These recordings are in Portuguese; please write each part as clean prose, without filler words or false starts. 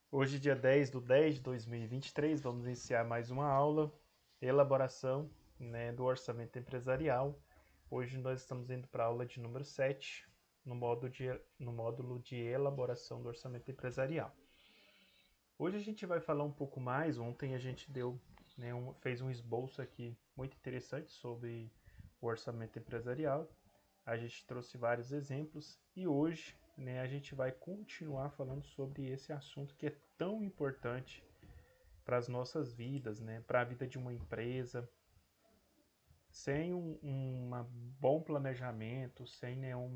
Hoje, dia 10/10/2023, vamos iniciar mais uma aula, elaboração, do orçamento empresarial. Hoje nós estamos indo para a aula de número 7, no módulo de elaboração do orçamento empresarial. Hoje a gente vai falar um pouco mais. Ontem a gente fez um esboço aqui muito interessante sobre o orçamento empresarial. A gente trouxe vários exemplos e hoje, a gente vai continuar falando sobre esse assunto que é tão importante para as nossas vidas, para a vida de uma empresa. Sem um bom planejamento, sem nenhum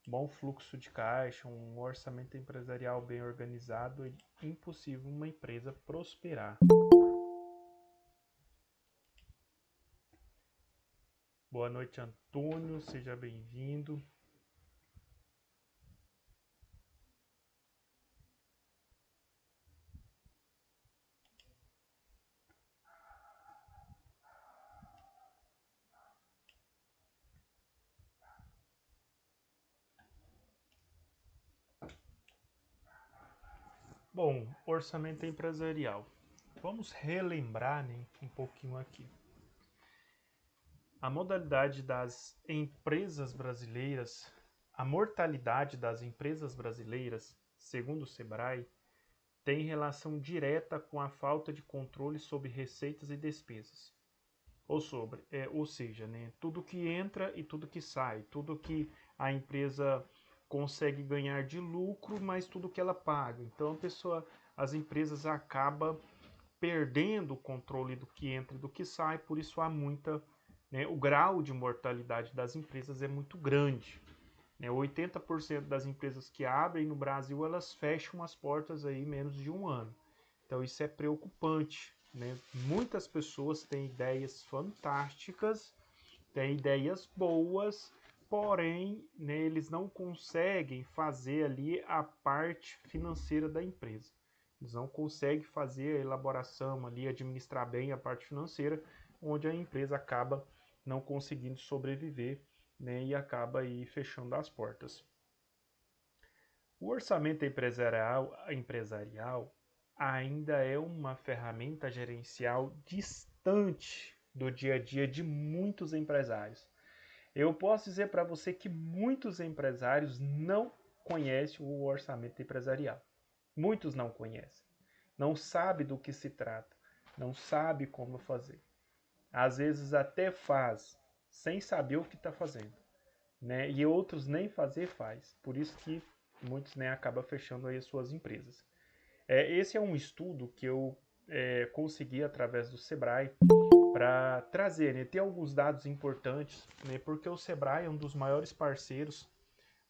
bom fluxo de caixa, um orçamento empresarial bem organizado, é impossível uma empresa prosperar. Boa noite, Antônio, seja bem-vindo. Bom, orçamento empresarial. Vamos relembrar, um pouquinho aqui. A modalidade das empresas brasileiras, a mortalidade das empresas brasileiras, segundo o Sebrae, tem relação direta com a falta de controle sobre receitas e despesas. Ou seja, tudo que entra e tudo que sai, tudo que a empresa consegue ganhar de lucro, mas tudo que ela paga. Então as empresas acabam perdendo o controle do que entra e do que sai, por isso há muita, o grau de mortalidade das empresas é muito grande. 80% das empresas que abrem no Brasil, elas fecham as portas aí em menos de um ano. Então isso é preocupante. Muitas pessoas têm ideias fantásticas, têm ideias boas, porém, eles não conseguem fazer ali a parte financeira da empresa. Eles não conseguem fazer a elaboração ali, administrar bem a parte financeira, onde a empresa acaba não conseguindo sobreviver, e acaba aí fechando as portas. O orçamento empresarial ainda é uma ferramenta gerencial distante do dia a dia de muitos empresários. Eu posso dizer para você que muitos empresários não conhecem o orçamento empresarial. Muitos não conhecem. Não sabem do que se trata. Não sabem como fazer. Às vezes até faz sem saber o que está fazendo. E outros nem fazer faz. Por isso que muitos acabam fechando aí as suas empresas. Esse é um estudo que eu consegui através do Sebrae para trazer, ter alguns dados importantes, porque o Sebrae é um dos maiores parceiros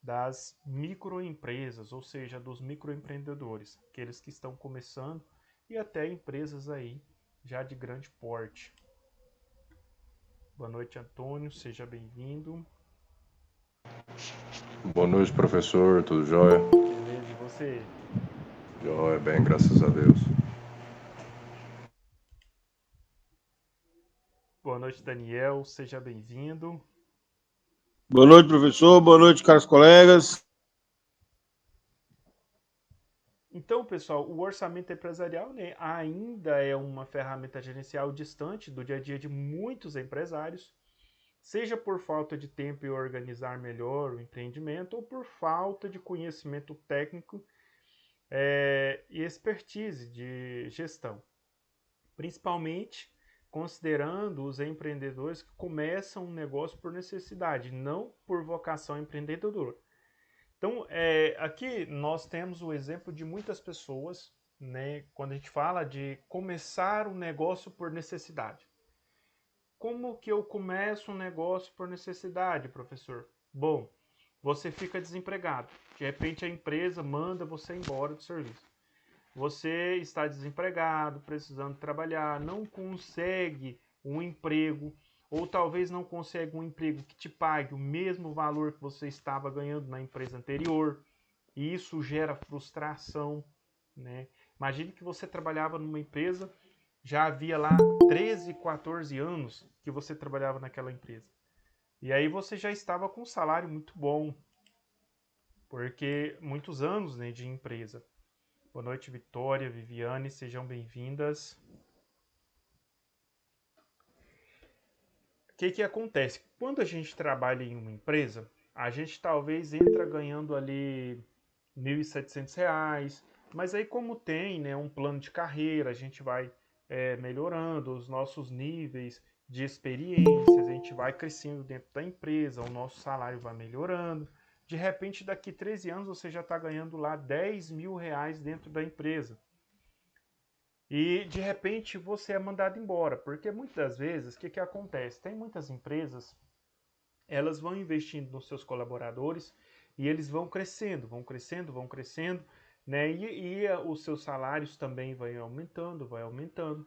das microempresas, ou seja, dos microempreendedores, aqueles que estão começando e até empresas aí já de grande porte. Boa noite, Antônio, seja bem-vindo. Boa noite, professor, tudo jóia? Beleza, e você? Jóia, bem, graças a Deus. Boa noite, Daniel, seja bem-vindo. Boa noite, professor. Boa noite, caros colegas. Então, pessoal, o orçamento empresarial, ainda é uma ferramenta gerencial distante do dia a dia de muitos empresários, seja por falta de tempo em organizar melhor o empreendimento ou por falta de conhecimento técnico e expertise de gestão, principalmente considerando os empreendedores que começam um negócio por necessidade, não por vocação empreendedora. Então, aqui nós temos o exemplo de muitas pessoas, quando a gente fala de começar um negócio por necessidade. Como que eu começo um negócio por necessidade, professor? Bom, você fica desempregado. De repente a empresa manda você embora do serviço. Você está desempregado, precisando trabalhar, não consegue um emprego, ou talvez não consegue um emprego que te pague o mesmo valor que você estava ganhando na empresa anterior, e isso gera frustração, Imagine que você trabalhava numa empresa, já havia lá 13, 14 anos que você trabalhava naquela empresa. E aí você já estava com um salário muito bom, porque muitos anos, de empresa. Boa noite, Vitória, Viviane, sejam bem-vindas. O que acontece? Quando a gente trabalha em uma empresa, a gente talvez entra ganhando ali R$ 1.700, mas aí como tem, né, um plano de carreira, a gente vai melhorando os nossos níveis de experiências, a gente vai crescendo dentro da empresa, o nosso salário vai melhorando. De repente, daqui 13 anos, você já está ganhando lá R$ 10.000 dentro da empresa. E de repente você é mandado embora, porque muitas das vezes o que acontece? Tem muitas empresas, elas vão investindo nos seus colaboradores e eles vão crescendo, vão crescendo, vão crescendo, né? E os seus salários também vão aumentando, vai aumentando.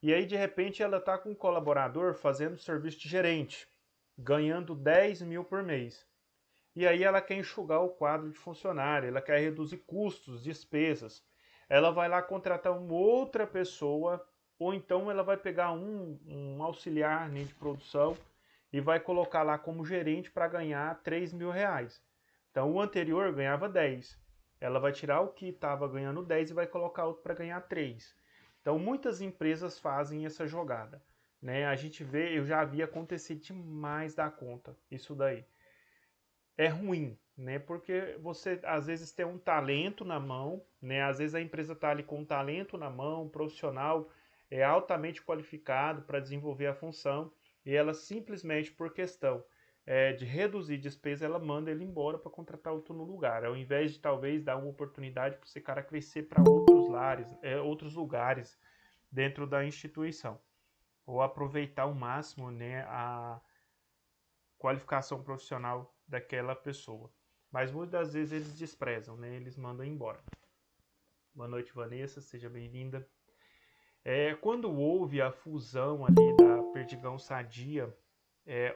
E aí de repente ela está com um colaborador fazendo serviço de gerente, ganhando 10 mil por mês. E aí ela quer enxugar o quadro de funcionário, ela quer reduzir custos, despesas. Ela vai lá contratar uma outra pessoa, ou então ela vai pegar um auxiliar, né, de produção e vai colocar lá como gerente para ganhar R$ 3.000. Então o anterior ganhava 10. Ela vai tirar o que estava ganhando 10 e vai colocar outro para ganhar 3. Então muitas empresas fazem essa jogada, né? A gente vê, eu já vi acontecer demais da conta isso daí. É ruim, né? Porque você às vezes tem um talento na mão, né? Às vezes a empresa está ali com um talento na mão, um profissional é altamente qualificado para desenvolver a função e ela simplesmente por questão de reduzir despesa, ela manda ele embora para contratar outro no lugar, ao invés de talvez dar uma oportunidade para esse cara crescer para outros lugares dentro da instituição, ou aproveitar ao máximo, né, a qualificação profissional daquela pessoa. Mas muitas das vezes eles desprezam, né? Eles mandam embora. Boa noite, Vanessa, seja bem-vinda. Quando houve a fusão ali da Perdigão Sadia,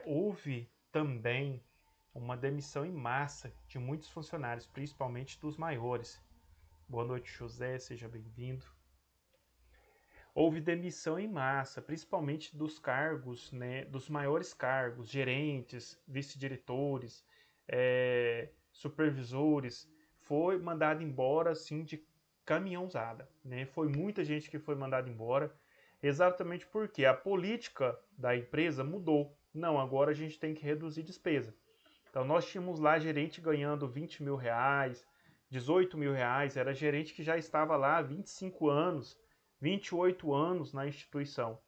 houve também uma demissão em massa de muitos funcionários, principalmente dos maiores. Boa noite, José, seja bem-vindo. Houve demissão em massa, principalmente dos cargos, né, dos maiores cargos, gerentes, vice-diretores, supervisores, foi mandado embora assim de caminhãozada, né? Foi muita gente que foi mandada embora, exatamente porque a política da empresa mudou. Não, agora a gente tem que reduzir despesa. Então nós tínhamos lá gerente ganhando R$ 20.000, R$ 18.000, era gerente que já estava lá há 25 anos, 28 anos na instituição.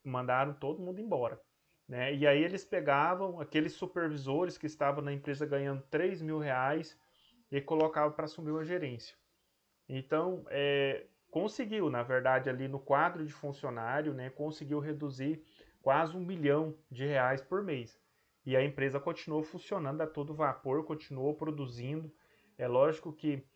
Mandaram todo mundo embora, né? E aí eles pegavam aqueles supervisores que estavam na empresa ganhando R$ 3.000 e colocavam para assumir uma gerência. Então, conseguiu, na verdade, ali no quadro de funcionário, né, conseguiu reduzir quase R$ 1 milhão por mês. E a empresa continuou funcionando a todo vapor, continuou produzindo. É lógico que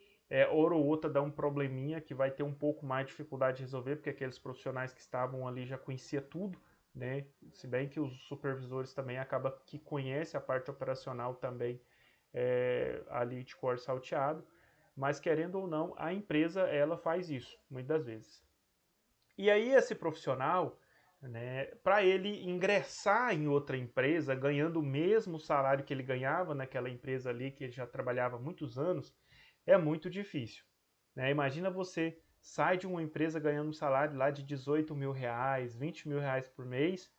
hora ou outra dá um probleminha que vai ter um pouco mais de dificuldade de resolver, porque aqueles profissionais que estavam ali já conhecia tudo, né? Se bem que os supervisores também acabam que conhecem a parte operacional também ali de cor salteado, mas querendo ou não, a empresa ela faz isso, muitas das vezes. E aí esse profissional, né, para ele ingressar em outra empresa, ganhando o mesmo salário que ele ganhava naquela empresa ali, que ele já trabalhava há muitos anos, é muito difícil, né? Imagina você sai de uma empresa ganhando um salário lá de R$ 18.000, R$ 20.000 por mês,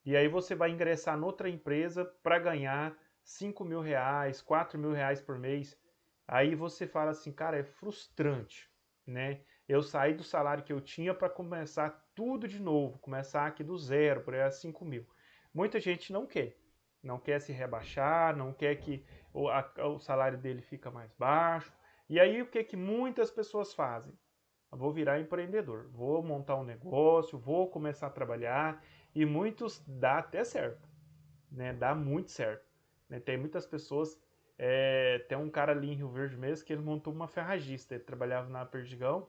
e aí você vai ingressar noutra empresa para ganhar R$ 5.000, R$ 4.000 por mês. Aí você fala assim, cara, é frustrante, né? Eu saí do salário que eu tinha para começar tudo de novo, começar aqui do zero, por aí 5 mil. Muita gente não quer se rebaixar, não quer que o salário dele fica mais baixo. E aí o que que muitas pessoas fazem? Eu vou virar empreendedor, vou montar um negócio, vou começar a trabalhar e muitos dá até certo, né? Dá muito certo. Né? Tem muitas pessoas, tem um cara ali em Rio Verde mesmo que ele montou uma ferragista, ele trabalhava na Perdigão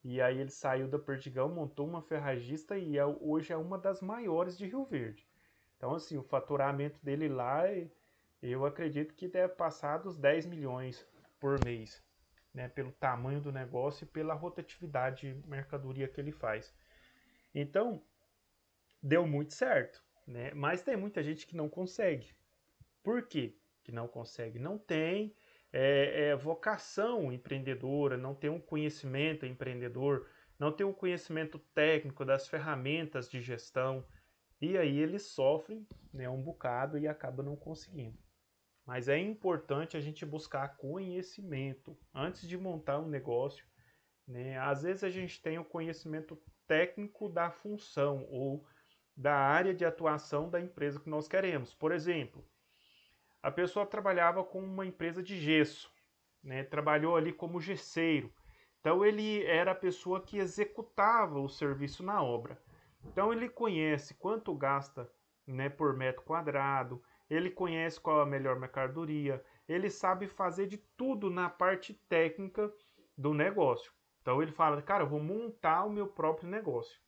e aí ele saiu da Perdigão, montou uma ferragista e hoje é uma das maiores de Rio Verde. Então assim, o faturamento dele lá, eu acredito que deve passar dos 10 milhões por mês, né, pelo tamanho do negócio e pela rotatividade de mercadoria que ele faz. Então, deu muito certo, né? Mas tem muita gente que não consegue. Por quê que não consegue? Não tem vocação empreendedora, não tem um conhecimento empreendedor, não tem um conhecimento técnico das ferramentas de gestão, e aí eles sofrem, né, um bocado e acabam não conseguindo. Mas é importante a gente buscar conhecimento antes de montar um negócio, né? Às vezes a gente tem o conhecimento técnico da função ou da área de atuação da empresa que nós queremos. Por exemplo, a pessoa trabalhava com uma empresa de gesso, né? Trabalhou ali como gesseiro. Então ele era a pessoa que executava o serviço na obra. Então ele conhece quanto gasta, né, por metro quadrado, ele conhece qual é a melhor mercadoria, ele sabe fazer de tudo na parte técnica do negócio. Então ele fala, cara, eu vou montar o meu próprio negócio.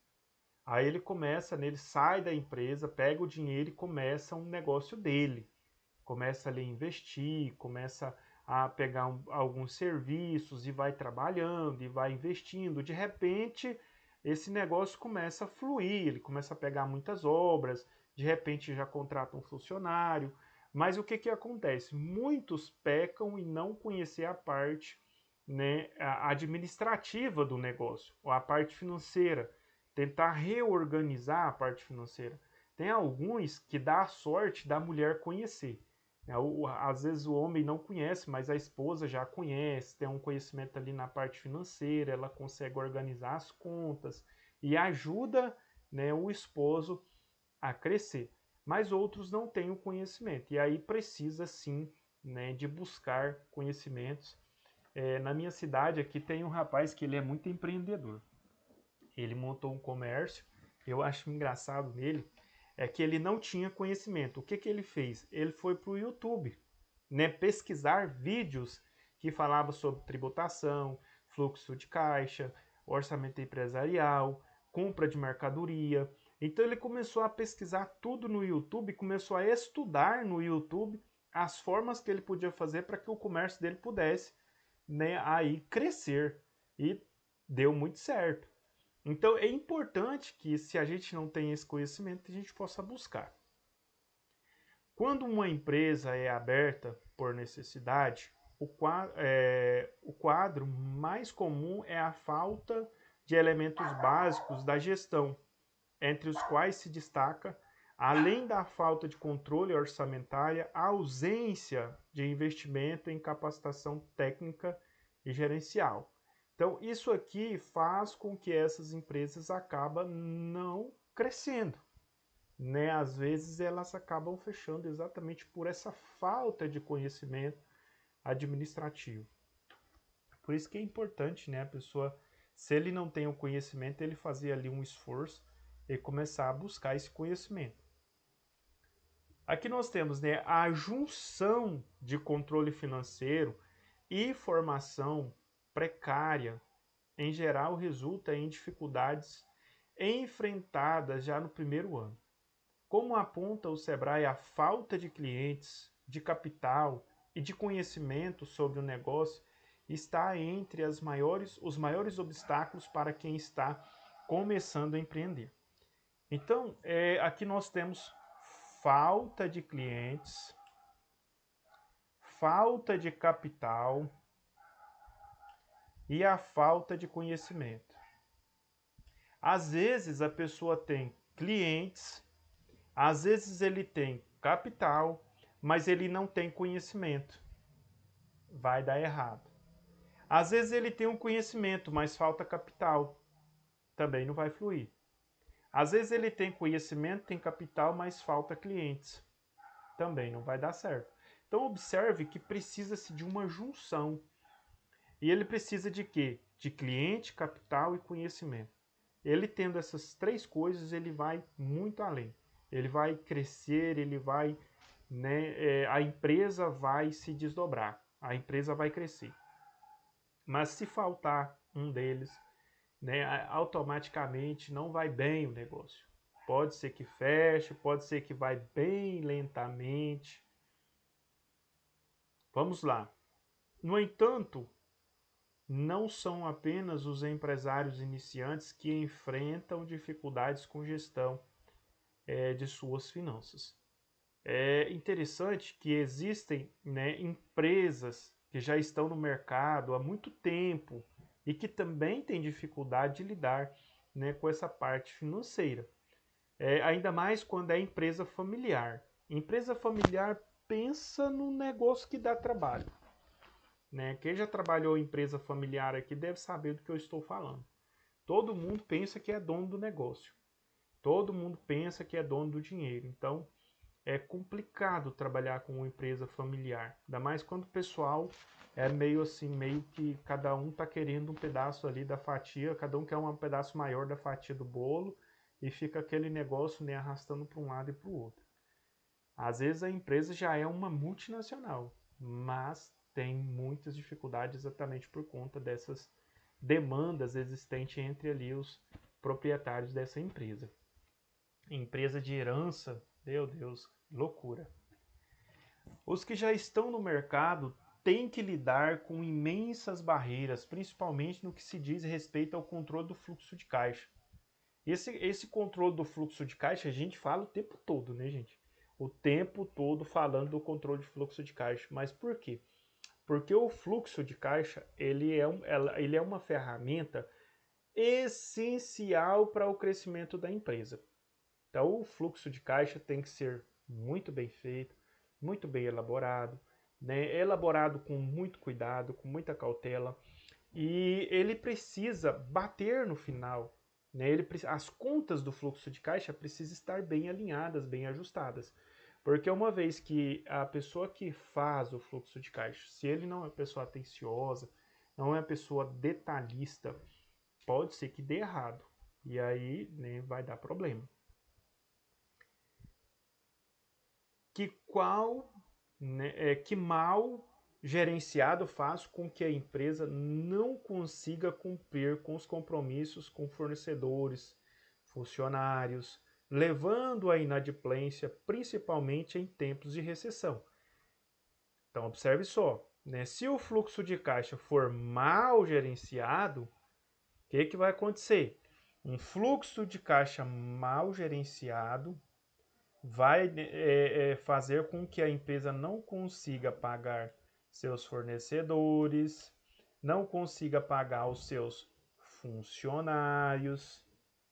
Aí ele começa, né, ele sai da empresa, pega o dinheiro e começa um negócio dele. Começa ali a investir, começa a pegar alguns serviços e vai trabalhando e vai investindo. De repente, esse negócio começa a fluir, ele começa a pegar muitas obras, de repente já contrata um funcionário. Mas o que, que acontece? Muitos pecam em não conhecer a parte, né, administrativa do negócio, ou a parte financeira, tentar reorganizar a parte financeira. Tem alguns que dá a sorte da mulher conhecer. Às vezes o homem não conhece, mas a esposa já conhece, tem um conhecimento ali na parte financeira, ela consegue organizar as contas e ajuda, né, o esposo a crescer. Mas outros não têm o conhecimento e aí precisa sim, né, de buscar conhecimentos. Na minha cidade aqui tem um rapaz que ele é muito empreendedor. Ele montou um comércio. Eu acho engraçado nele é que ele não tinha conhecimento. O que, que ele fez? Ele foi para o YouTube, né, pesquisar vídeos que falavam sobre tributação, fluxo de caixa, orçamento empresarial, compra de mercadoria. Então ele começou a pesquisar tudo no YouTube, começou a estudar no YouTube as formas que ele podia fazer para que o comércio dele pudesse, né, aí crescer. E deu muito certo. Então é importante que, se a gente não tem esse conhecimento, a gente possa buscar. Quando uma empresa é aberta por necessidade, o quadro mais comum é a falta de elementos básicos da gestão, entre os quais se destaca, além da falta de controle orçamentária, a ausência de investimento em capacitação técnica e gerencial. Então, isso aqui faz com que essas empresas acabam não crescendo, né? Às vezes elas acabam fechando exatamente por essa falta de conhecimento administrativo. Por isso que é importante, né, a pessoa, se ele não tem o conhecimento, ele fazer ali um esforço e começar a buscar esse conhecimento. Aqui nós temos, né, a junção de controle financeiro e formação precária, em geral, resulta em dificuldades enfrentadas já no primeiro ano. Como aponta o Sebrae, a falta de clientes, de capital e de conhecimento sobre o negócio está entre os maiores obstáculos para quem está começando a empreender. Então, aqui nós temos falta de clientes, falta de capital e a falta de conhecimento. Às vezes a pessoa tem clientes, às vezes ele tem capital, mas ele não tem conhecimento. Vai dar errado. Às vezes ele tem um conhecimento, mas falta capital. Também não vai fluir. Às vezes ele tem conhecimento, tem capital, mas falta clientes. Também não vai dar certo. Então observe que precisa-se de uma junção. E ele precisa de quê? De cliente, capital e conhecimento. Ele tendo essas três coisas, ele vai muito além. Ele vai crescer, ele vai, né, a empresa vai se desdobrar, a empresa vai crescer. Mas se faltar um deles, né, automaticamente não vai bem o negócio. Pode ser que feche, pode ser que vai bem lentamente. Vamos lá. No entanto, não são apenas os empresários iniciantes que enfrentam dificuldades com gestão de suas finanças. É interessante que existem, né, empresas que já estão no mercado há muito tempo e que também têm dificuldade de lidar, né, com essa parte financeira. Ainda mais quando é empresa familiar. Empresa familiar pensa no negócio que dá trabalho. Né? Quem já trabalhou em empresa familiar aqui deve saber do que eu estou falando. Todo mundo pensa que é dono do negócio. Todo mundo pensa que é dono do dinheiro. Então, é complicado trabalhar com uma empresa familiar. Ainda mais quando o pessoal é meio assim, meio que cada um está querendo um pedaço ali da fatia, cada um quer um pedaço maior da fatia do bolo e fica aquele negócio, né, arrastando para um lado e para o outro. Às vezes a empresa já é uma multinacional, mas tem muitas dificuldades exatamente por conta dessas demandas existentes entre ali os proprietários dessa empresa. Empresa de herança, meu Deus, loucura. Os que já estão no mercado têm que lidar com imensas barreiras, principalmente no que se diz respeito ao controle do fluxo de caixa. Esse controle do fluxo de caixa a gente fala o tempo todo, né, gente? O tempo todo falando do controle de fluxo de caixa. Mas por quê? Porque o fluxo de caixa ele é uma ferramenta essencial para o crescimento da empresa. Então, o fluxo de caixa tem que ser muito bem feito, muito bem elaborado, né? Elaborado com muito cuidado, com muita cautela, e ele precisa bater no final. Né? As contas do fluxo de caixa precisam estar bem alinhadas, bem ajustadas. Porque uma vez que a pessoa que faz o fluxo de caixa, se ele não é uma pessoa atenciosa, não é uma pessoa detalhista, pode ser que dê errado. E aí, né, vai dar problema. Que mal gerenciado faz com que a empresa não consiga cumprir com os compromissos com fornecedores, funcionários, levando à inadimplência, principalmente em tempos de recessão. Então, observe só, né? Se o fluxo de caixa for mal gerenciado, o que vai acontecer? Um fluxo de caixa mal gerenciado vai fazer com que a empresa não consiga pagar seus fornecedores, não consiga pagar os seus funcionários,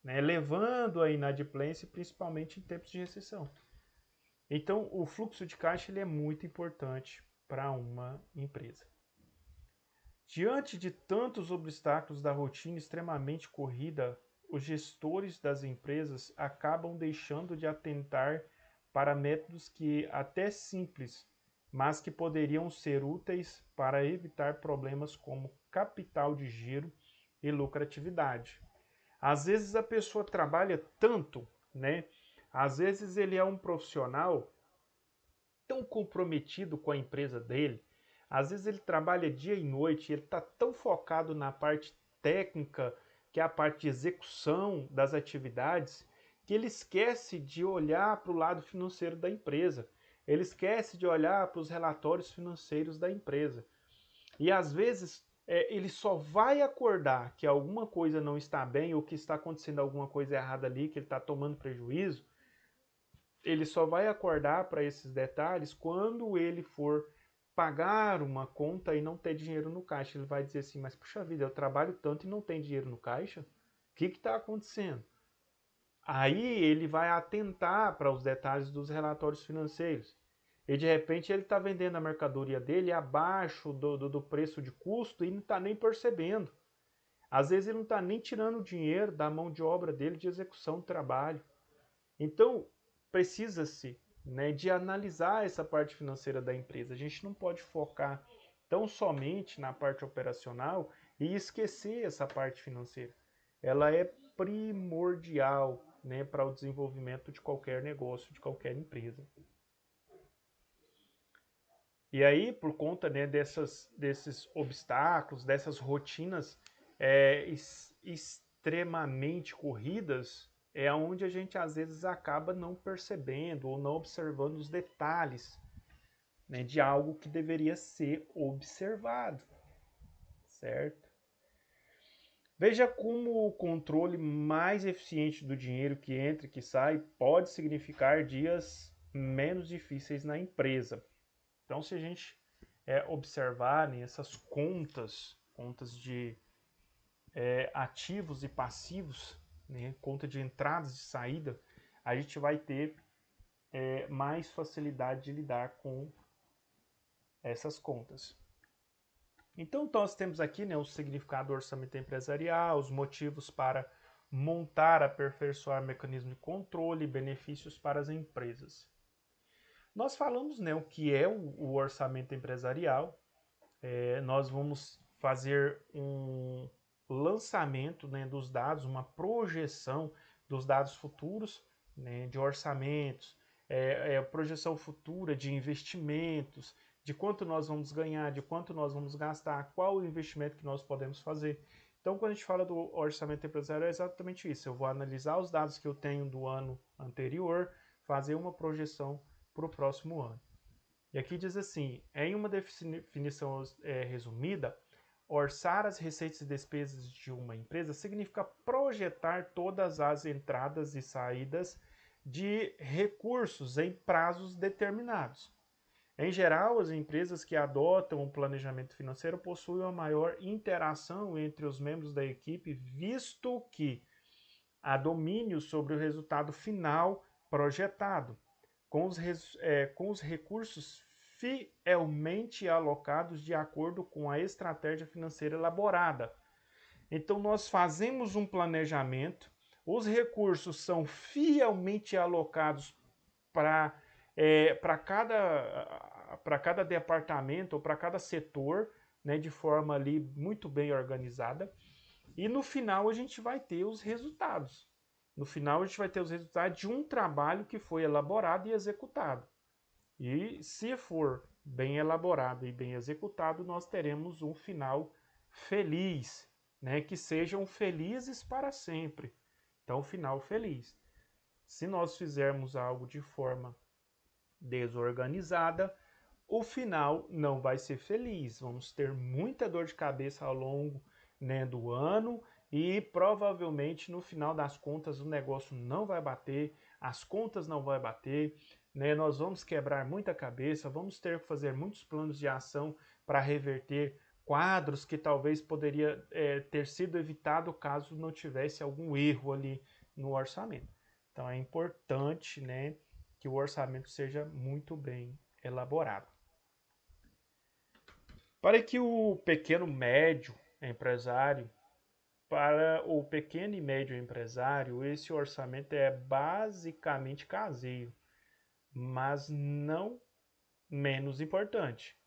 né, levando à inadimplência, principalmente em tempos de recessão. Então, o fluxo de caixa ele é muito importante para uma empresa. Diante de tantos obstáculos da rotina extremamente corrida, os gestores das empresas acabam deixando de atentar para métodos que até simples, mas que poderiam ser úteis para evitar problemas como capital de giro e lucratividade. Às vezes a pessoa trabalha tanto, né? Às vezes ele é um profissional tão comprometido com a empresa dele, às vezes ele trabalha dia e noite, ele está tão focado na parte técnica, que é a parte de execução das atividades, que ele esquece de olhar para o lado financeiro da empresa. Ele esquece de olhar para os relatórios financeiros da empresa. E às vezes ele só vai acordar que alguma coisa não está bem ou que está acontecendo alguma coisa errada ali, que ele está tomando prejuízo, ele só vai acordar para esses detalhes quando ele for pagar uma conta e não ter dinheiro no caixa. Ele vai dizer assim, mas puxa vida, eu trabalho tanto e não tenho dinheiro no caixa? O que está acontecendo? Aí ele vai atentar para os detalhes dos relatórios financeiros. E de repente ele está vendendo a mercadoria dele abaixo do preço de custo e não está nem percebendo. Às vezes ele não está nem tirando o dinheiro da mão de obra dele de execução do trabalho. Então, precisa-se, né, de analisar essa parte financeira da empresa. A gente não pode focar tão somente na parte operacional e esquecer essa parte financeira. Ela é primordial, né, para o desenvolvimento de qualquer negócio, de qualquer empresa. E aí, por conta, né, desses obstáculos, dessas rotinas extremamente corridas, é onde a gente às vezes acaba não percebendo ou não observando os detalhes, né, de algo que deveria ser observado, certo? Veja como o controle mais eficiente do dinheiro que entra e que sai pode significar dias menos difíceis na empresa. Então, se a gente observarem essas contas de ativos e passivos, né, conta de entradas e saída, a gente vai ter mais facilidade de lidar com essas contas. Então, nós temos aqui, né, o significado do orçamento empresarial, os motivos para montar, aperfeiçoar mecanismos de controle e benefícios para as empresas. Nós falamos, né, o que é o orçamento empresarial. Nós vamos fazer um lançamento, né, dos dados, uma projeção dos dados futuros, né, de orçamentos, projeção futura de investimentos, de quanto nós vamos ganhar, de quanto nós vamos gastar, qual o investimento que nós podemos fazer. Então, quando a gente fala do orçamento empresarial, é exatamente isso. Eu vou analisar os dados que eu tenho do ano anterior, fazer uma projeção para o próximo ano. E aqui diz assim, em uma definição resumida, orçar as receitas e despesas de uma empresa significa projetar todas as entradas e saídas de recursos em prazos determinados. Em geral, as empresas que adotam o planejamento financeiro possuem uma maior interação entre os membros da equipe, visto que há domínio sobre o resultado final projetado, com os recursos fielmente alocados de acordo com a estratégia financeira elaborada. Então, nós fazemos um planejamento, os recursos são fielmente alocados para cada departamento ou para cada setor, né, de forma ali muito bem organizada. E no final a gente vai ter os resultados. No final a gente vai ter os resultados de um trabalho que foi elaborado e executado. E se for bem elaborado e bem executado, nós teremos um final feliz, né? Que sejam felizes para sempre. Então, final feliz. Se nós fizermos algo de forma desorganizada, o final não vai ser feliz. Vamos ter muita dor de cabeça ao longo, né, do ano e provavelmente no final das contas o negócio não vai bater, as contas não vão bater, né? Nós vamos quebrar muita cabeça, vamos ter que fazer muitos planos de ação para reverter quadros que talvez poderia ter sido evitado caso não tivesse algum erro ali no orçamento. Então é importante, né, que o orçamento seja muito bem elaborado. Para que o pequeno médio empresário, para o pequeno e médio empresário, esse orçamento é basicamente caseiro, mas não menos importante.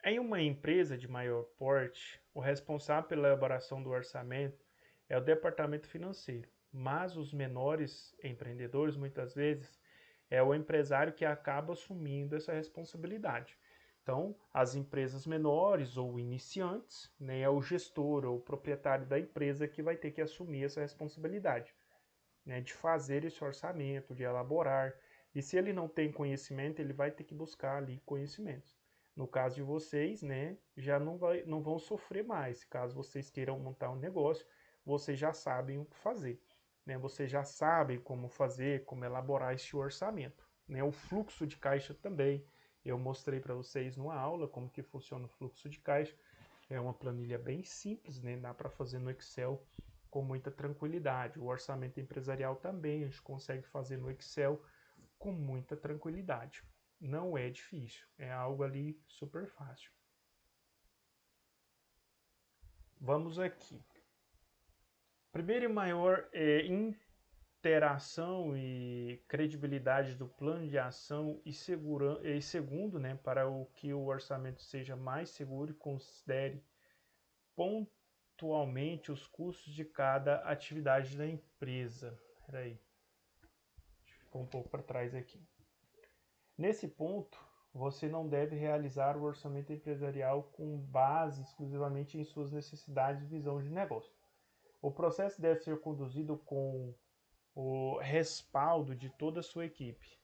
Em uma empresa de maior porte, o responsável pela elaboração do orçamento é o departamento financeiro, mas os menores empreendedores, muitas vezes, é o empresário que acaba assumindo essa responsabilidade. Então, as empresas menores ou iniciantes, né, é o gestor ou o proprietário da empresa que vai ter que assumir essa responsabilidade, né, de fazer esse orçamento, de elaborar. E se ele não tem conhecimento, ele vai ter que buscar ali conhecimentos. No caso de vocês, né, já não vão sofrer mais. Caso vocês queiram montar um negócio, vocês já sabem o que fazer, né? Vocês já sabem como fazer, como elaborar esse orçamento, né? O fluxo de caixa também. Eu mostrei para vocês numa aula como que funciona o fluxo de caixa. É uma planilha bem simples, né? Dá para fazer no Excel com muita tranquilidade. O orçamento empresarial também a gente consegue fazer no Excel com muita tranquilidade. Não é difícil, é algo ali super fácil. Vamos aqui. Primeiro e maior interação e credibilidade do plano de ação e segundo, né, para o que o orçamento seja mais seguro e considere pontualmente os custos de cada atividade da empresa. Peraí, ficou um pouco para trás aqui. Nesse ponto, você não deve realizar o orçamento empresarial com base exclusivamente em suas necessidades e visão de negócio. O processo deve ser conduzido com o respaldo de toda a sua equipe.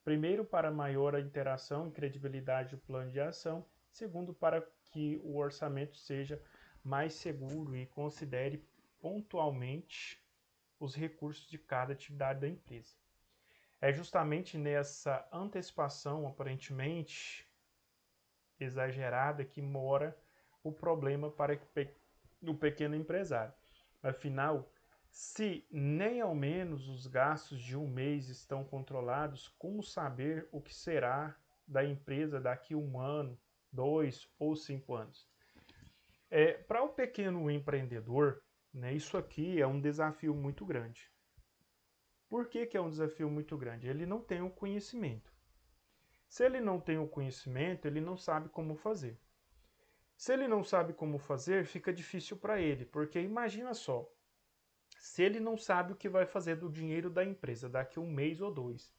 Primeiro, para maior interação e credibilidade do plano de ação. Segundo, para que o orçamento seja mais seguro e considere pontualmente os recursos de cada atividade da empresa. É justamente nessa antecipação, aparentemente, exagerada que mora o problema para o pequeno empresário. Afinal, se nem ao menos os gastos de um mês estão controlados, como saber o que será da empresa daqui a 1 ano, 2 ou 5 anos? Para o pequeno empreendedor, né, isso aqui é um desafio muito grande. Por que é um desafio muito grande? Ele não tem o conhecimento. Se ele não tem o conhecimento, ele não sabe como fazer. Se ele não sabe como fazer, fica difícil para ele, porque imagina só, se ele não sabe o que vai fazer do dinheiro da empresa daqui a 1 mês ou 2,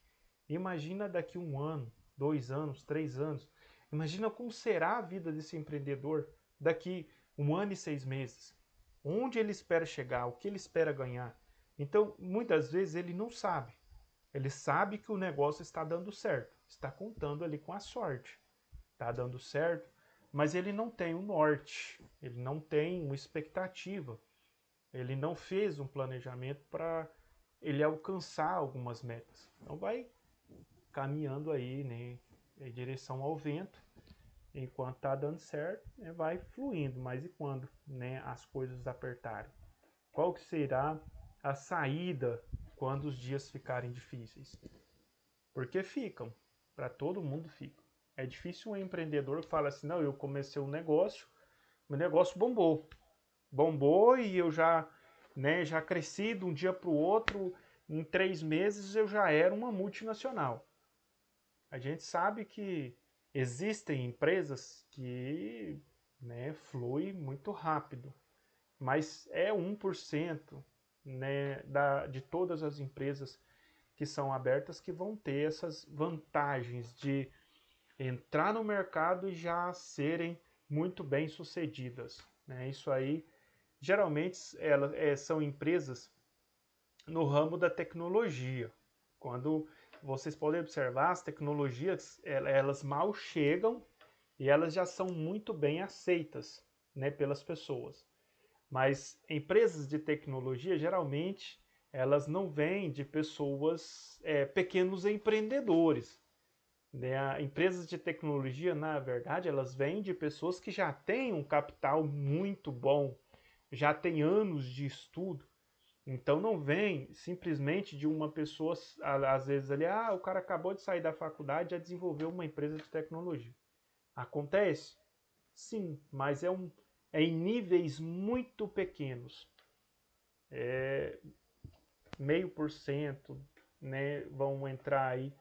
imagina daqui a 1 ano, 2 anos, 3 anos. Imagina como será a vida desse empreendedor daqui 1 ano e 6 meses. Onde ele espera chegar, o que ele espera ganhar. Então, muitas vezes ele não sabe. Ele sabe que o negócio está dando certo, está contando ali com a sorte. Está dando certo, mas ele não tem um norte, ele não tem uma expectativa. Ele não fez um planejamento para ele alcançar algumas metas. Então vai caminhando aí, né, em direção ao vento, enquanto está dando certo, né, vai fluindo. Mas e quando, né, as coisas apertarem? Qual que será a saída quando os dias ficarem difíceis? Porque ficam, para todo mundo fica. É difícil um empreendedor que fala assim, não, eu comecei um negócio, meu negócio bombou. Bombou e eu já, né, já cresci de um dia para o outro, em 3 meses eu já era uma multinacional. A gente sabe que existem empresas que, né, fluem muito rápido, mas é 1%, né, de todas as empresas que são abertas que vão ter essas vantagens de entrar no mercado e já serem muito bem sucedidas, né? Isso aí, geralmente, são empresas no ramo da tecnologia. Quando vocês podem observar, as tecnologias, elas mal chegam e elas já são muito bem aceitas, né, pelas pessoas. Mas empresas de tecnologia, geralmente, elas não vêm de pessoas, pequenos empreendedores. Né? Empresas de tecnologia, na verdade, elas vêm de pessoas que já têm um capital muito bom, já têm anos de estudo. Então não vem simplesmente de uma pessoa, às vezes ali, o cara acabou de sair da faculdade e já desenvolveu uma empresa de tecnologia. Acontece? Sim, mas é em níveis muito pequenos. 0,5%, né, vão entrar aí,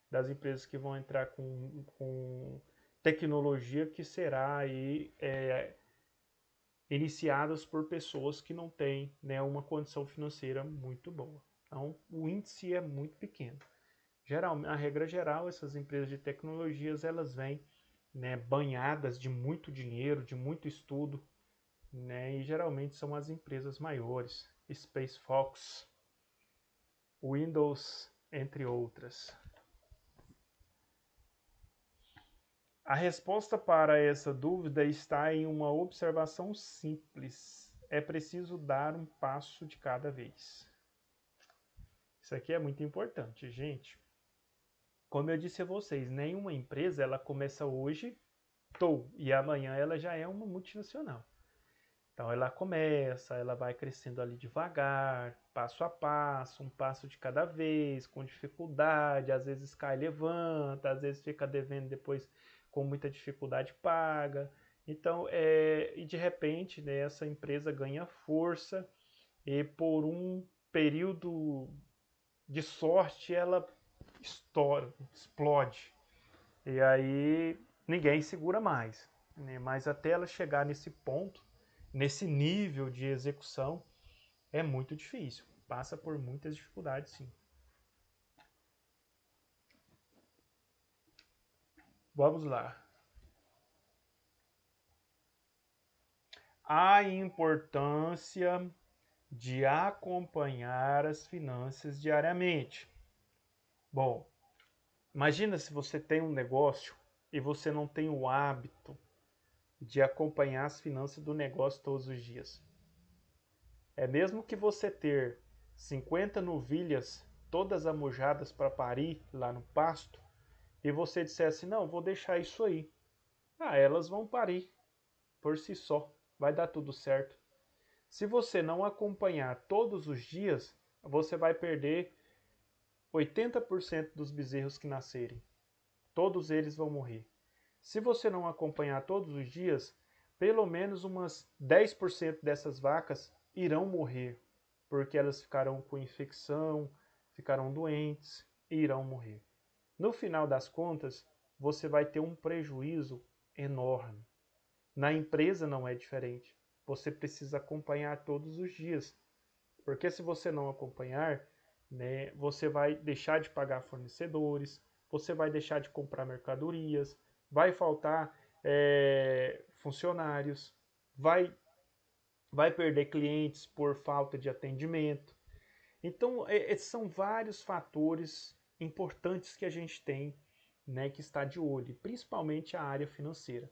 das empresas que vão entrar com tecnologia que será aí iniciadas por pessoas que não têm, né, uma condição financeira muito boa. Então, o índice é muito pequeno. Geralmente, a regra geral, essas empresas de tecnologias, elas vêm, né, banhadas de muito dinheiro, de muito estudo, né, e geralmente são as empresas maiores, Space Fox, Windows, entre outras. A resposta para essa dúvida está em uma observação simples. É preciso dar um passo de cada vez. Isso aqui é muito importante, gente. Como eu disse a vocês, nenhuma empresa ela começa hoje, e amanhã ela já é uma multinacional. Então ela começa, ela vai crescendo ali devagar, passo a passo, um passo de cada vez, com dificuldade, às vezes cai, levanta, às vezes fica devendo depois com muita dificuldade paga. Então, e de repente, né, essa empresa ganha força e por um período de sorte ela estoura, explode. E aí ninguém segura mais, né? Mas até ela chegar nesse ponto, nesse nível de execução, é muito difícil. Passa por muitas dificuldades, sim. Vamos lá. A importância de acompanhar as finanças diariamente. Bom, imagina se você tem um negócio e você não tem o hábito de acompanhar as finanças do negócio todos os dias. É mesmo que você ter 50 novilhas todas amojadas para parir lá no pasto e você dissesse, não, vou deixar isso aí. Elas vão parir por si só. Vai dar tudo certo. Se você não acompanhar todos os dias, você vai perder 80% dos bezerros que nascerem. Todos eles vão morrer. Se você não acompanhar todos os dias, pelo menos umas 10% dessas vacas irão morrer, porque elas ficarão com infecção, ficarão doentes e irão morrer. No final das contas, você vai ter um prejuízo enorme. Na empresa não é diferente. Você precisa acompanhar todos os dias, porque se você não acompanhar, né, você vai deixar de pagar fornecedores, você vai deixar de comprar mercadorias, vai faltar funcionários, vai perder clientes por falta de atendimento. Então, são vários fatores importantes que a gente tem, né, que está de olho, principalmente a área financeira.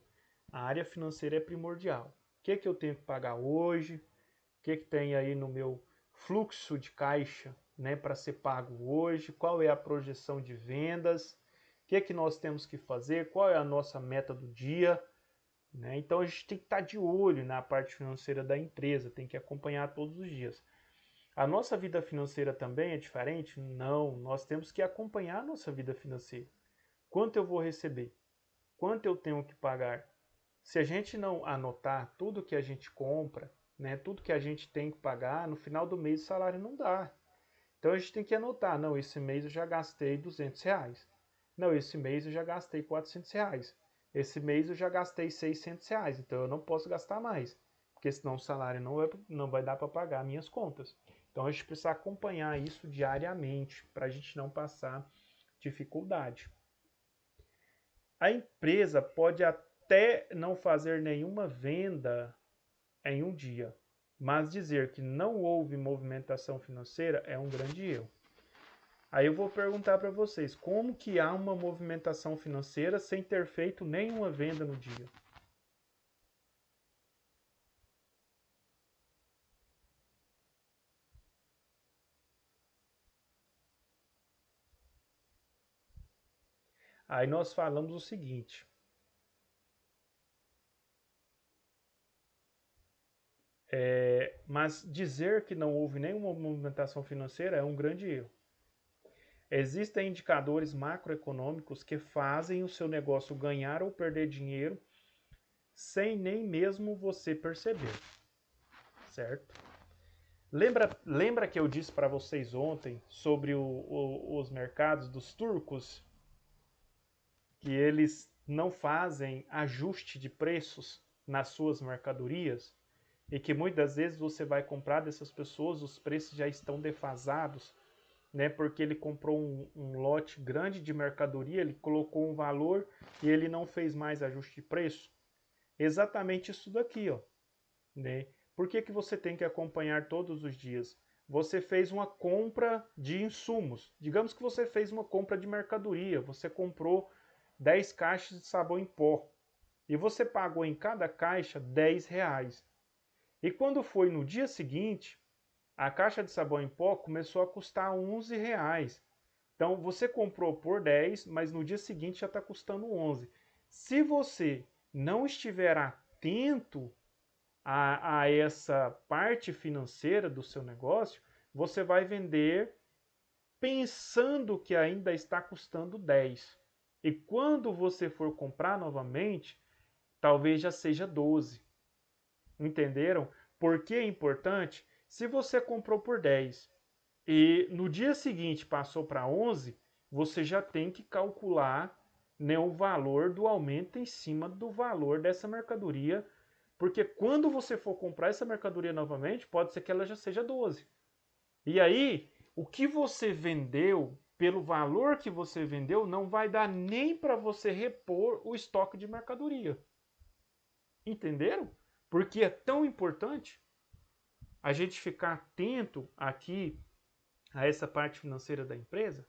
A área financeira é primordial. O que, que eu tenho que pagar hoje? O que, que tem aí no meu fluxo de caixa, né, para ser pago hoje? Qual é a projeção de vendas? O que, que nós temos que fazer? Qual é a nossa meta do dia? Né? Então a gente tem que estar de olho na parte financeira da empresa, tem que acompanhar todos os dias. A nossa vida financeira também é diferente? Não, nós temos que acompanhar a nossa vida financeira. Quanto eu vou receber? Quanto eu tenho que pagar? Se a gente não anotar tudo que a gente compra, né, tudo que a gente tem que pagar, no final do mês o salário não dá. Então a gente tem que anotar, não, esse mês eu já gastei R$ 200. Não, esse mês eu já gastei R$ 400. Esse mês eu já gastei R$ 600, então eu não posso gastar mais, porque senão o salário não vai dar para pagar minhas contas. Então a gente precisa acompanhar isso diariamente para a gente não passar dificuldade. A empresa pode até não fazer nenhuma venda em um dia, mas dizer que não houve movimentação financeira é um grande erro. Aí eu vou perguntar para vocês, como que há uma movimentação financeira sem ter feito nenhuma venda no dia? Aí nós falamos o seguinte, mas dizer que não houve nenhuma movimentação financeira é um grande erro. Existem indicadores macroeconômicos que fazem o seu negócio ganhar ou perder dinheiro sem nem mesmo você perceber, certo? Lembra que eu disse para vocês ontem sobre os mercados dos turcos? Que eles não fazem ajuste de preços nas suas mercadorias? E que muitas vezes você vai comprar dessas pessoas, os preços já estão defasados, né? Porque ele comprou um lote grande de mercadoria, ele colocou um valor e ele não fez mais ajuste de preço. Exatamente isso daqui, ó, né? Por que, que você tem que acompanhar todos os dias? Você fez uma compra de insumos. Digamos que você fez uma compra de mercadoria. Você comprou 10 caixas de sabão em pó. E você pagou em cada caixa R$ 10. E quando foi no dia seguinte, a caixa de sabão em pó começou a custar R$ 11. Então você comprou por 10, mas no dia seguinte já está custando 11. Se você não estiver atento a essa parte financeira do seu negócio, você vai vender pensando que ainda está custando 10. E quando você for comprar novamente, talvez já seja 12. Entenderam? Por que é importante? Se você comprou por 10 e no dia seguinte passou para 11, você já tem que calcular, né, o valor do aumento em cima do valor dessa mercadoria, porque quando você for comprar essa mercadoria novamente, pode ser que ela já seja 12. E aí, o que você vendeu, pelo valor que você vendeu, não vai dar nem para você repor o estoque de mercadoria. Entenderam? Porque é tão importante a gente ficar atento aqui a essa parte financeira da empresa.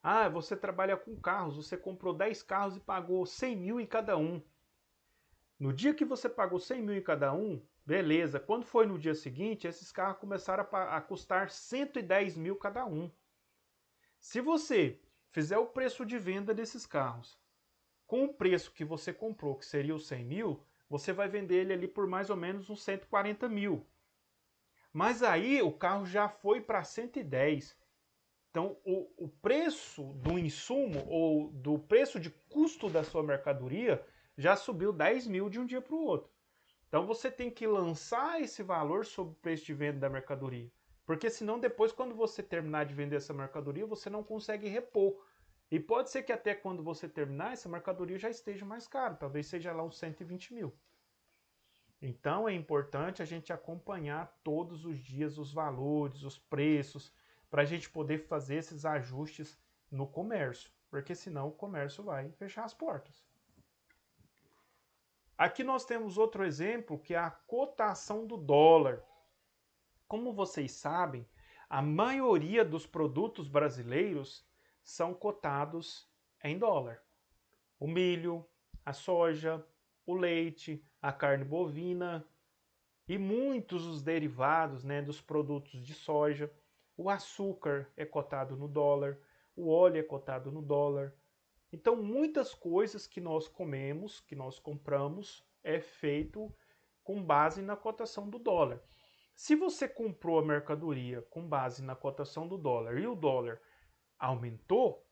Ah, você trabalha com carros, você comprou 10 carros e pagou 100 mil em cada um. No dia que você pagou 100 mil em cada um, beleza. Quando foi no dia seguinte, esses carros começaram a custar 110 mil cada um. Se você fizer o preço de venda desses carros com o preço que você comprou, que seria os 100 mil, você vai vender ele ali por mais ou menos uns 140 mil. Mas aí o carro já foi para 110. Então, o preço do insumo ou do preço de custo da sua mercadoria já subiu 10 mil de um dia para o outro. Então, você tem que lançar esse valor sobre o preço de venda da mercadoria. Porque senão, depois, quando você terminar de vender essa mercadoria, você não consegue repor. E pode ser que até quando você terminar, essa mercadoria já esteja mais cara. Talvez seja lá uns 120 mil. Então, é importante a gente acompanhar todos os dias os valores, os preços, para a gente poder fazer esses ajustes no comércio, porque senão o comércio vai fechar as portas. Aqui nós temos outro exemplo, que é a cotação do dólar. Como vocês sabem, a maioria dos produtos brasileiros são cotados em dólar. O milho, a soja, o leite, a carne bovina e muitos dos derivados, né, dos produtos de soja. O açúcar é cotado no dólar, o óleo é cotado no dólar. Então, muitas coisas que nós comemos, que nós compramos, é feito com base na cotação do dólar. Se você comprou a mercadoria com base na cotação do dólar e o dólar aumentou,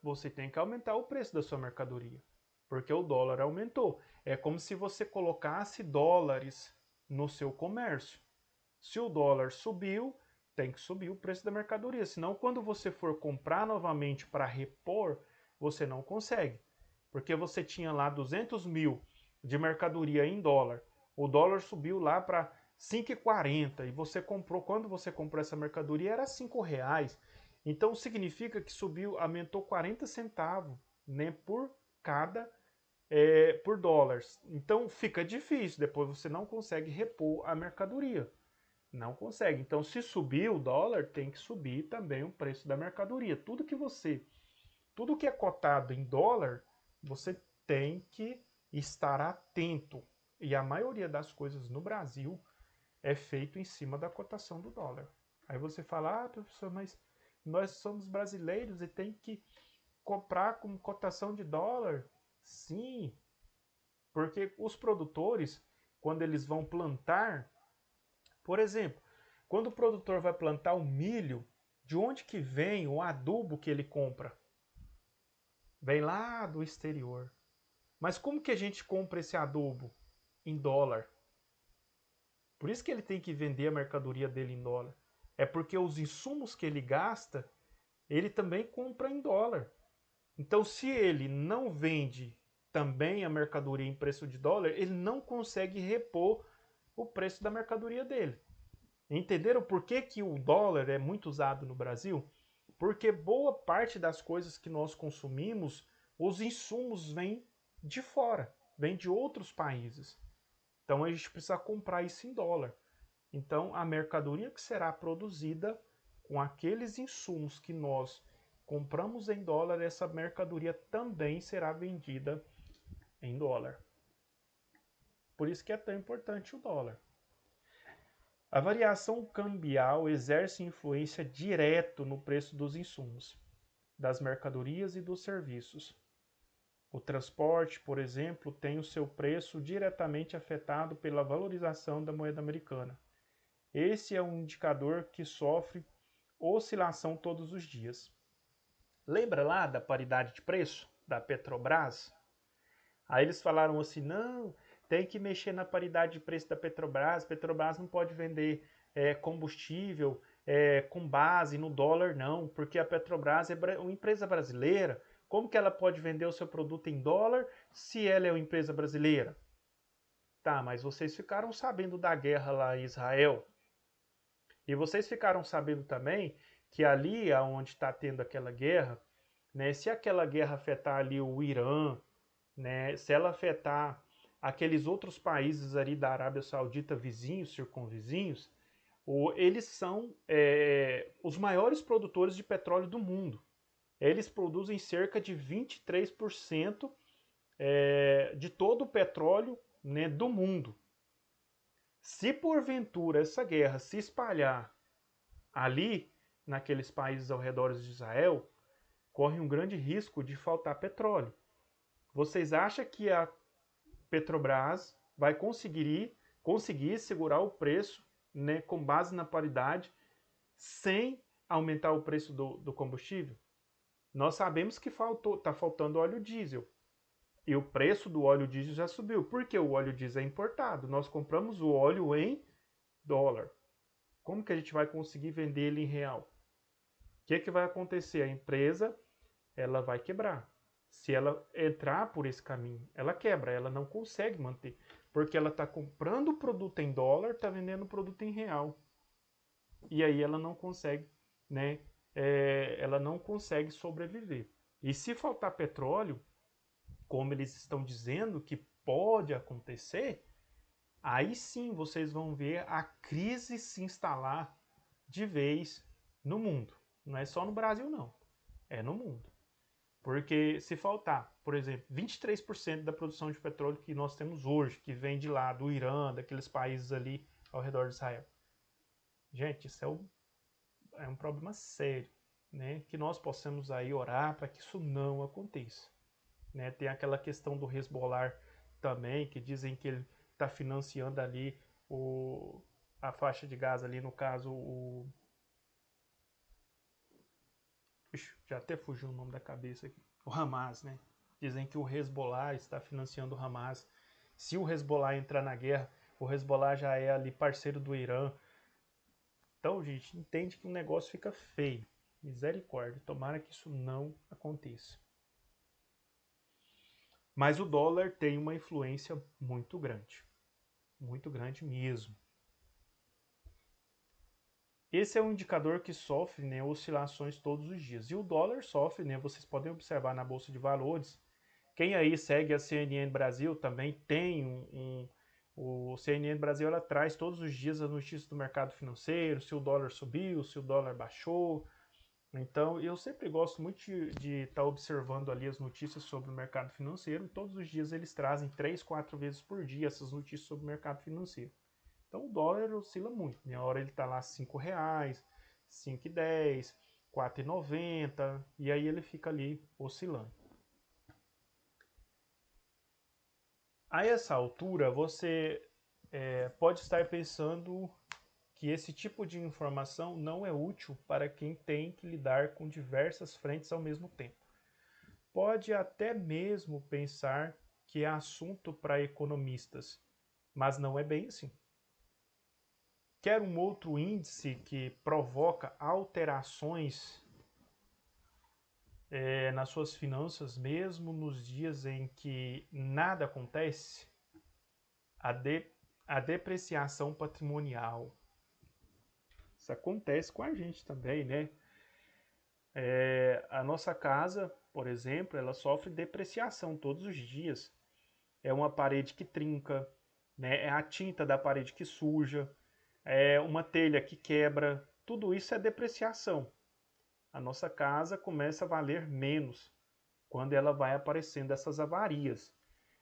você tem que aumentar o preço da sua mercadoria, porque o dólar aumentou. É como se você colocasse dólares no seu comércio. Se o dólar subiu, tem que subir o preço da mercadoria. Senão, quando você for comprar novamente para repor, você não consegue. Porque você tinha lá 200 mil de mercadoria em dólar. O dólar subiu lá para 5,40 e você comprou, quando você comprou essa mercadoria era R$5. Então significa que subiu, aumentou 40 centavos, né, por cada por dólares. Então fica difícil, depois você não consegue repor a mercadoria. Não consegue. Então, se subir o dólar, tem que subir também o preço da mercadoria. Tudo que é cotado em dólar, você tem que estar atento. E a maioria das coisas no Brasil é feito em cima da cotação do dólar. Aí você fala, ah, professor, mas nós somos brasileiros e tem que comprar com cotação de dólar? Sim, porque os produtores, quando eles vão plantar, por exemplo, quando o produtor vai plantar o milho, de onde que vem o adubo que ele compra? Vem lá do exterior. Mas como que a gente compra esse adubo? Em dólar. Por isso que ele tem que vender a mercadoria dele em dólar. É porque os insumos que ele gasta, ele também compra em dólar. Então, se ele não vende também a mercadoria em preço de dólar, ele não consegue repor o preço da mercadoria dele. Entenderam por que, que o dólar é muito usado no Brasil? Porque boa parte das coisas que nós consumimos, os insumos vêm de fora, vêm de outros países. Então a gente precisa comprar isso em dólar. Então a mercadoria que será produzida com aqueles insumos que nós compramos em dólar, essa mercadoria também será vendida em dólar. Por isso que é tão importante o dólar. A variação cambial exerce influência direta no preço dos insumos, das mercadorias e dos serviços. O transporte, por exemplo, tem o seu preço diretamente afetado pela valorização da moeda americana. Esse é um indicador que sofre oscilação todos os dias. Lembra lá da paridade de preço da Petrobras? Aí eles falaram assim, não, tem que mexer na paridade de preço da Petrobras. Petrobras não pode vender combustível com base no dólar, não, porque a Petrobras é uma empresa brasileira. Como que ela pode vender o seu produto em dólar se ela é uma empresa brasileira? Tá, mas vocês ficaram sabendo da guerra lá em Israel. E vocês ficaram sabendo também que ali onde está tendo aquela guerra, né, se aquela guerra afetar ali o Irã, né, se ela afetar aqueles outros países ali da Arábia Saudita vizinhos, circunvizinhos, eles são os maiores produtores de petróleo do mundo. Eles produzem cerca de 23% de todo o petróleo, né, do mundo. Se porventura essa guerra se espalhar ali, naqueles países ao redor de Israel, corre um grande risco de faltar petróleo. Vocês acham que a Petrobras vai conseguir segurar o preço, né, com base na paridade, sem aumentar o preço do combustível? Nós sabemos que está faltando óleo diesel. E o preço do óleo diesel já subiu. Porque o óleo diesel é importado. Nós compramos o óleo em dólar. Como que a gente vai conseguir vender ele em real? O que vai acontecer? A empresa ela vai quebrar. Se ela entrar por esse caminho, ela quebra, ela não consegue manter. Porque ela está comprando o produto em dólar, está vendendo o produto em real. E aí ela não consegue, né? Ela não consegue sobreviver. E se faltar petróleo, como eles estão dizendo que pode acontecer, aí sim vocês vão ver a crise se instalar de vez no mundo. Não é só no Brasil, não. É no mundo. Porque se faltar, por exemplo, 23% da produção de petróleo que nós temos hoje, que vem de lá, do Irã, daqueles países ali ao redor de Israel. Gente, isso é um problema sério, né? Que nós possamos aí orar para que isso não aconteça. Né? Tem aquela questão do Hezbollah também, que dizem que ele está financiando ali a faixa de Gaza ali, no caso, já até fugiu o nome da cabeça aqui. O Hamas, né? Dizem que o Hezbollah está financiando o Hamas. Se o Hezbollah entrar na guerra, o Hezbollah já é ali parceiro do Irã. Então, gente, entende que o negócio fica feio. Misericórdia. Tomara que isso não aconteça. Mas o dólar tem uma influência muito grande mesmo. Esse é um indicador que sofre, né, oscilações todos os dias. E o dólar sofre, né, vocês podem observar na Bolsa de Valores. Quem aí segue a CNN Brasil também tem o CNN Brasil, ela traz todos os dias as notícias do mercado financeiro, se o dólar subiu, se o dólar baixou. Então, eu sempre gosto muito de estar observando ali as notícias sobre o mercado financeiro. Todos os dias eles trazem 3, 4 vezes por dia essas notícias sobre o mercado financeiro. Então, o dólar oscila muito. Minha hora ele está lá R$5, 5,10, 4,90 e aí ele fica ali oscilando. A essa altura, você pode estar pensando que esse tipo de informação não é útil para quem tem que lidar com diversas frentes ao mesmo tempo. Pode até mesmo pensar que é assunto para economistas, mas não é bem assim. Quer um outro índice que provoca alterações nas suas finanças, mesmo nos dias em que nada acontece? A depreciação patrimonial. Isso acontece com a gente também, né? A nossa casa, por exemplo, ela sofre depreciação todos os dias. É uma parede que trinca, né? É a tinta da parede que suja, é uma telha que quebra. Tudo isso é depreciação. A nossa casa começa a valer menos quando ela vai aparecendo essas avarias.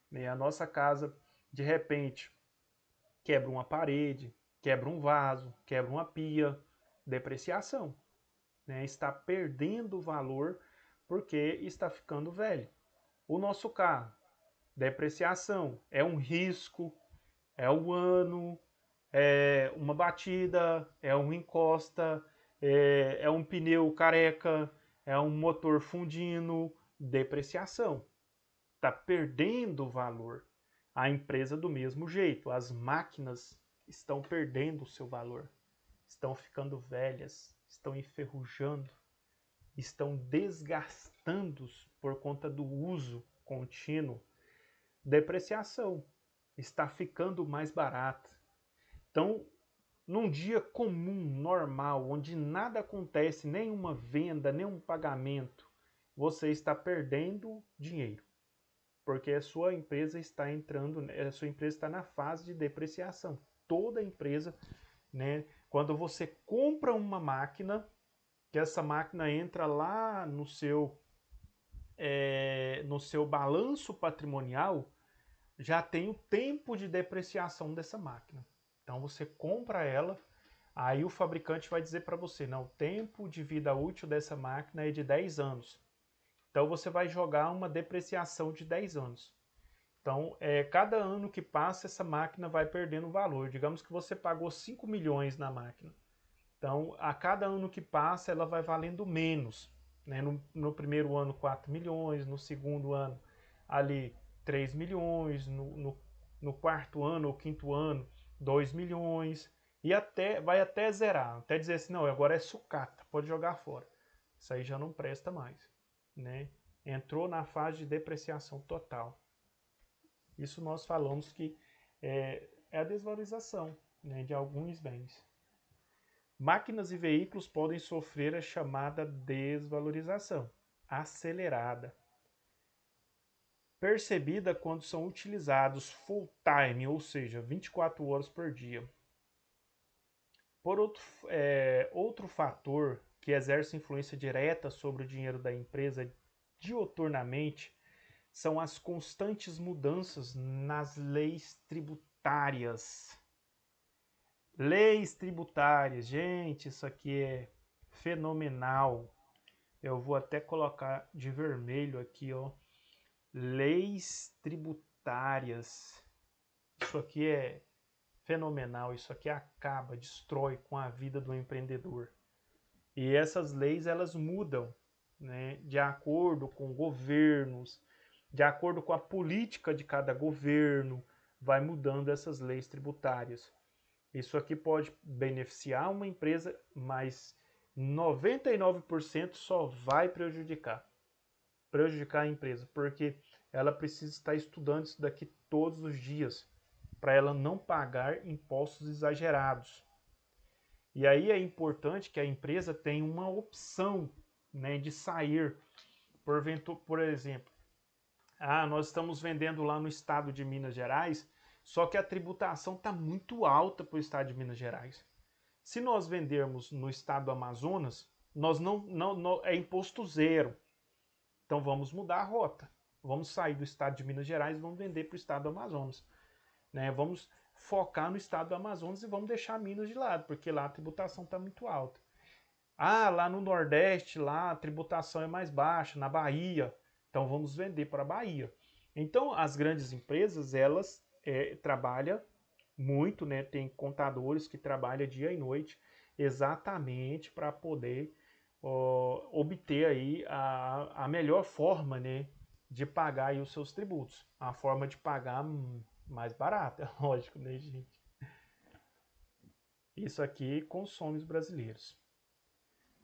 Né? A nossa casa, de repente, quebra uma parede, quebra um vaso, quebra uma pia, depreciação. Né? Está perdendo valor porque está ficando velho. O nosso carro, depreciação, é um risco, é um ano, é uma batida, é uma encosta, é um pneu careca, é um motor fundindo, depreciação. Está perdendo valor. A empresa do mesmo jeito, as máquinas estão perdendo o seu valor, estão ficando velhas, estão enferrujando, estão desgastando por conta do uso contínuo. Depreciação está ficando mais barata. Então, num dia comum, normal, onde nada acontece, nenhuma venda, nenhum pagamento, você está perdendo dinheiro, porque a sua empresa está na fase de depreciação. Toda empresa, né, quando você compra uma máquina, que essa máquina entra lá no seu balanço patrimonial, já tem o tempo de depreciação dessa máquina. Então você compra ela, aí o fabricante vai dizer para você, não, o tempo de vida útil dessa máquina é de 10 anos. Então você vai jogar uma depreciação de 10 anos. Então, cada ano que passa, essa máquina vai perdendo valor. Digamos que você pagou 5 milhões na máquina. Então, a cada ano que passa, ela vai valendo menos. Né? No primeiro ano, 4 milhões, no segundo ano, ali 3 milhões, no quarto ano ou quinto ano, 2 milhões, e vai até zerar, até dizer assim, não, agora é sucata, pode jogar fora. Isso aí já não presta mais. Né? Entrou na fase de depreciação total. Isso nós falamos que é a desvalorização, né, de alguns bens. Máquinas e veículos podem sofrer a chamada desvalorização acelerada, percebida quando são utilizados full time, ou seja, 24 horas por dia. Por outro fator que exerce influência direta sobre o dinheiro da empresa dioturnamente são as constantes mudanças nas leis tributárias. Leis tributárias, gente, isso aqui é fenomenal. Eu vou até colocar de vermelho aqui, ó. Leis tributárias. Isso aqui é fenomenal, isso aqui acaba, destrói com a vida do empreendedor. E essas leis, elas mudam, né, de acordo com governos, de acordo com a política de cada governo, vai mudando essas leis tributárias. Isso aqui pode beneficiar uma empresa, mas 99% só vai prejudicar a empresa, porque ela precisa estar estudando isso daqui todos os dias, para ela não pagar impostos exagerados. E aí é importante que a empresa tenha uma opção, né, de sair. Por exemplo, nós estamos vendendo lá no estado de Minas Gerais, só que a tributação está muito alta para o estado de Minas Gerais. Se nós vendermos no estado do Amazonas, nós é imposto zero. Então vamos mudar a rota. Vamos sair do estado de Minas Gerais e vamos vender para o estado do Amazonas. Né? Vamos focar no estado do Amazonas e vamos deixar Minas de lado, porque lá a tributação está muito alta. Lá no Nordeste, lá a tributação é mais baixa, na Bahia. Então vamos vender para a Bahia. Então as grandes empresas, elas trabalham muito, né? Tem contadores que trabalham dia e noite exatamente para poder obter aí a melhor forma, né, de pagar aí os seus tributos. A forma de pagar mais barata, lógico, né, gente? Isso aqui consome os brasileiros.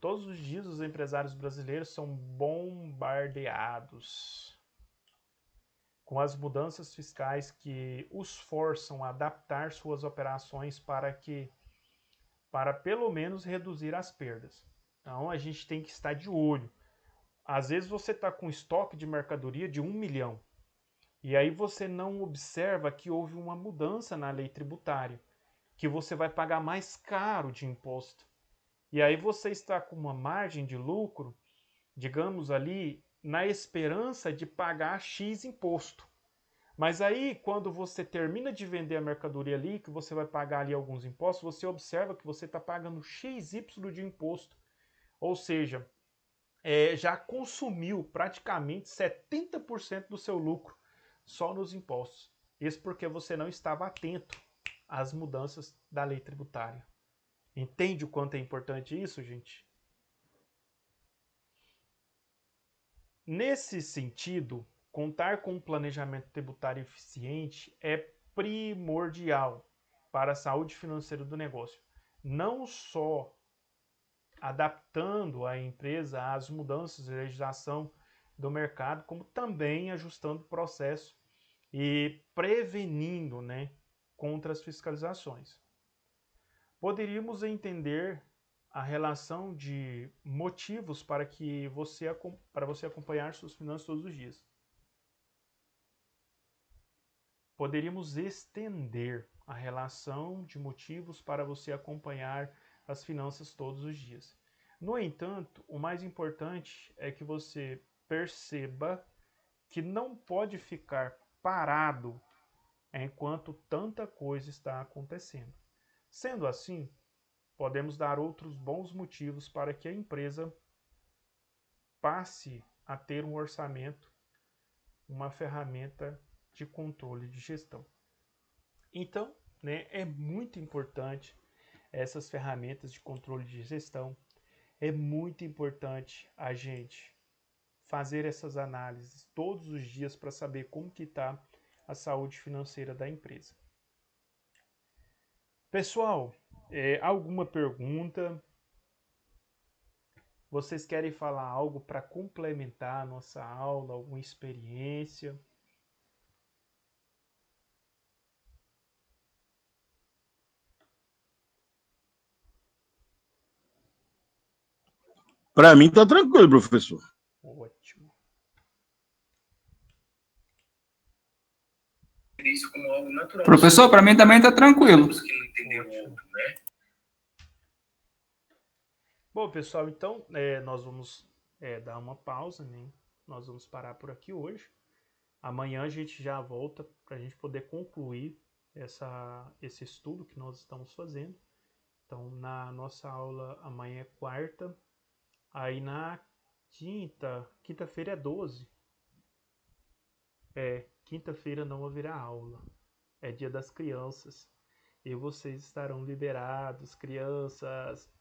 Todos os dias os empresários brasileiros são bombardeados com as mudanças fiscais que os forçam a adaptar suas operações para pelo menos reduzir as perdas. Então a gente tem que estar de olho. Às vezes você está com estoque de mercadoria de 1 milhão e aí você não observa que houve uma mudança na lei tributária, que você vai pagar mais caro de imposto. E aí você está com uma margem de lucro, digamos ali, na esperança de pagar X imposto. Mas aí, quando você termina de vender a mercadoria ali, que você vai pagar ali alguns impostos, você observa que você está pagando XY de imposto. Ou seja, já consumiu praticamente 70% do seu lucro só nos impostos. Isso porque você não estava atento às mudanças da lei tributária. Entende o quanto é importante isso, gente? Nesse sentido, contar com um planejamento tributário eficiente é primordial para a saúde financeira do negócio. Não só adaptando a empresa às mudanças de legislação do mercado, como também ajustando o processo e prevenindo, né, contra as fiscalizações. Poderíamos entender a relação de motivos para você acompanhar suas finanças todos os dias. Poderíamos estender a relação de motivos para você acompanhar as finanças todos os dias. No entanto, o mais importante é que você perceba que não pode ficar parado enquanto tanta coisa está acontecendo. Sendo assim, podemos dar outros bons motivos para que a empresa passe a ter um orçamento, uma ferramenta de controle de gestão. Então, né, é muito importante essas ferramentas de controle de gestão. É muito importante a gente fazer essas análises todos os dias para saber como que está a saúde financeira da empresa. Pessoal, alguma pergunta? Vocês querem falar algo para complementar a nossa aula, alguma experiência? Para mim tá tranquilo, professor. Ótimo. Isso como algo natural. Professor, para mim também está tranquilo. Que não entendeu o outro, né? Bom, pessoal, então nós vamos dar uma pausa, né? Nós vamos parar por aqui hoje. Amanhã a gente já volta para a gente poder concluir esse estudo que nós estamos fazendo. Então, na nossa aula amanhã é quarta. Aí na quinta-feira é 12. Quinta-feira não haverá aula. É dia das crianças. E vocês estarão liberados, crianças.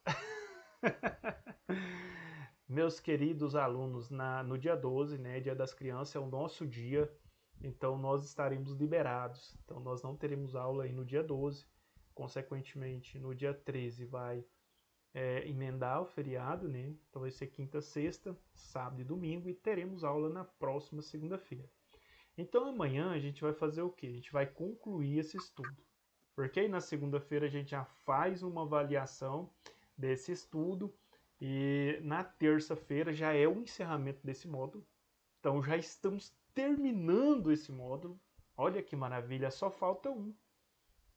Meus queridos alunos, no dia 12, né, dia das crianças, é o nosso dia. Então nós estaremos liberados. Então nós não teremos aula aí no dia 12. Consequentemente, no dia 13 vai emendar o feriado, né? Então vai ser quinta, sexta, sábado e domingo, e teremos aula na próxima segunda-feira. Então amanhã a gente vai fazer o quê? A gente vai concluir esse estudo. Porque aí na segunda-feira a gente já faz uma avaliação desse estudo e na terça-feira já é o encerramento desse módulo. Então já estamos terminando esse módulo. Olha que maravilha, só falta um.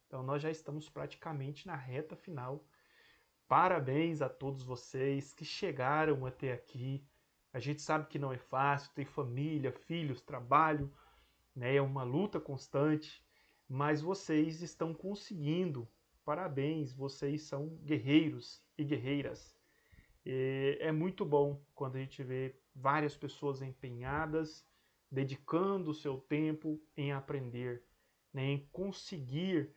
Então nós já estamos praticamente na reta final. Parabéns a todos vocês que chegaram até aqui. A gente sabe que não é fácil, tem família, filhos, trabalho, né? É uma luta constante, mas vocês estão conseguindo. Parabéns, vocês são guerreiros e guerreiras. É muito bom quando a gente vê várias pessoas empenhadas, dedicando o seu tempo em aprender, né? Em conseguir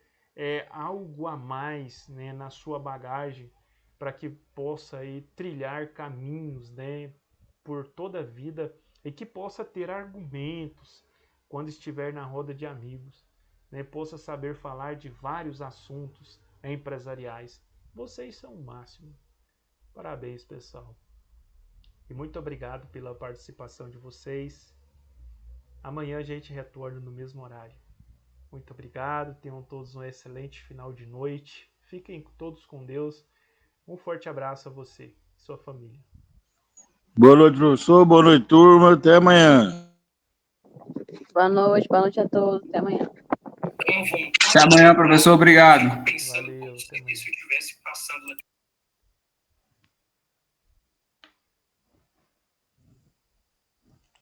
algo a mais, né, na sua bagagem, para que possa aí trilhar caminhos, né, por toda a vida e que possa ter argumentos quando estiver na roda de amigos, né, possa saber falar de vários assuntos empresariais. Vocês são o máximo. Parabéns, pessoal. E muito obrigado pela participação de vocês. Amanhã a gente retorna no mesmo horário. Muito obrigado. Tenham todos um excelente final de noite. Fiquem todos com Deus. Um forte abraço a você e sua família. Boa noite, professor. Boa noite, turma. Até amanhã. Boa noite a todos. Até amanhã. Até amanhã, professor. Obrigado. Valeu, até amanhã. Se eu tivesse passado